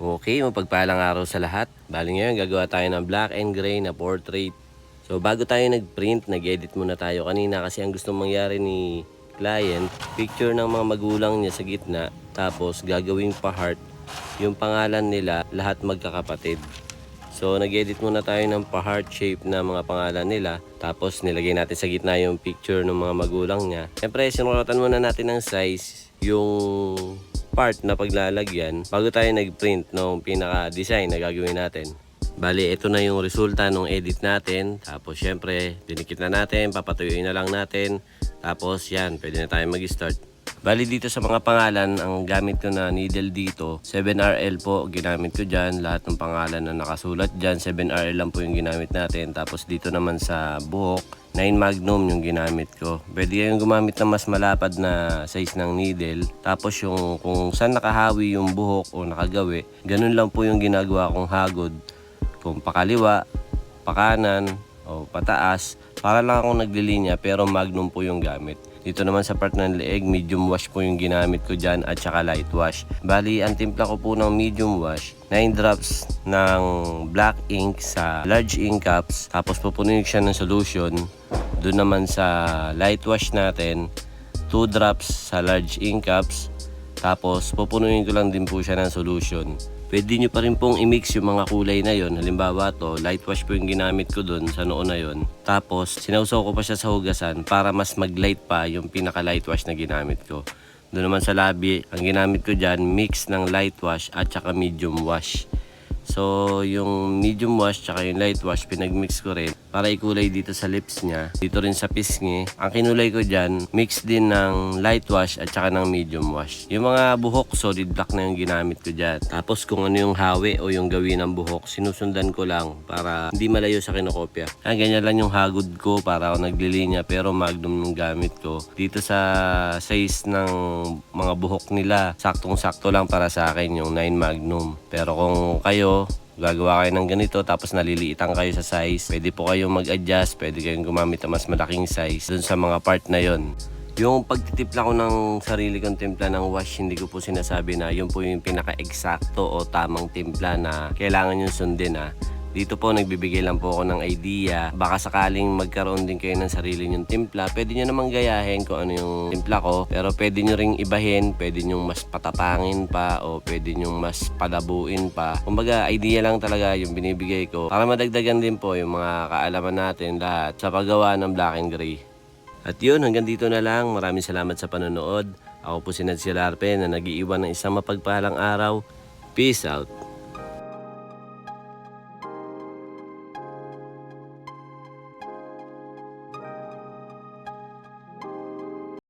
Okay, mapagpalang araw sa lahat. Bali ngayon gagawa tayo ng black and gray na portrait. So bago tayo nag-print, nag-edit muna tayo kanina kasi ang gustong mangyari ni client, picture ng mga magulang niya sa gitna, tapos gagawing pa heart yung pangalan nila, lahat magkakapatid. So nag-edit muna tayo ng pa heart shape na mga pangalan nila, tapos nilagay natin sa gitna yung picture ng mga magulang niya. Siyempre sinulatan muna natin ng size yung part na paglalagyan bago tayo nag-print ng pinaka-design na gagawin natin. Bali, ito na yung resulta ng edit natin. Tapos syempre, dinikit na natin, papatuyuin na lang natin. Tapos yan, pwede na tayo mag-start. Bali dito sa mga pangalan, ang gamit ko na needle dito, 7RL po ginamit ko dyan. Lahat ng pangalan na nakasulat dyan, 7RL lang po yung ginamit natin. Tapos dito naman sa buhok, 9 Magnum yung ginamit ko. Pwede kayong gumamit ng mas malapad na size ng needle. Tapos yung kung saan nakahawi yung buhok o nakagawi, ganun lang po yung ginagawa kong hagod. Kung pakaliwa, pakanan, o pataas, para lang akong naglilinya pero Magnum po yung gamit. Dito naman sa part ng leeg, medium wash po yung ginamit ko dyan at saka light wash. Bali, ang timpla ko po ng medium wash, 9 drops ng black ink sa large ink cups. Tapos pupunuin siya ng solution. Doon naman sa light wash natin, 2 drops sa large ink cups. Tapos pupunuin ko lang din po siya ng solution. Pwede nyo pa rin pong i-mix yung mga kulay na yon. Halimbawa to, light wash po yung ginamit ko dun sa noon na yon. Tapos sinawsaw ko pa siya sa hugasan para mas mag-light pa yung pinaka light wash na ginamit ko. Doon naman sa labi, ang ginamit ko dyan, mix ng light wash at saka medium wash. So yung medium wash tsaka yung light wash pinagmix ko rin para ikulay dito sa lips niya, dito rin sa pisngi. Ang kinulay ko dyan, mix din ng light wash at saka ng medium wash. Yung mga buhok, solid black na yung ginamit ko dyan. Tapos kung ano yung hawi o yung gawin ng buhok, sinusundan ko lang para hindi malayo sa kinokopya. Ganyan lang yung hagod ko para ako naglilinya pero Magnum yung gamit ko. Dito sa size ng mga buhok nila, saktong-sakto lang para sa akin yung 9 Magnum. Pero kung kayo, gagawa kayo ng ganito tapos naliliitan kayo sa size, pwede po kayong mag-adjust, pwede kayong gumamit ng mas malaking size dun sa mga part na yon. Yung pagtitimpla ko ng sarili kong timpla ng wash, hindi ko po sinasabi na yun po yung pinaka-eksakto o tamang timpla na kailangan yung sundin. Dito po nagbibigay lang po ako ng idea. Baka sakaling magkaroon din kayo ng sarili nyong timpla, pwede nyo namang gayahin kung ano yung timpla ko. Pero pwede nyo ring ibahin, pwede nyo mas patapangin pa o pwede nyo mas palabuin pa. Kumbaga idea lang talaga yung binibigay ko para madagdagan din po yung mga kaalaman natin lahat sa paggawa ng black and gray. At yun, hanggang dito na lang. Maraming salamat sa panonood. Ako po si Nadsy Larpe na nag-iiwan ng isang mapagpalang araw. Peace out!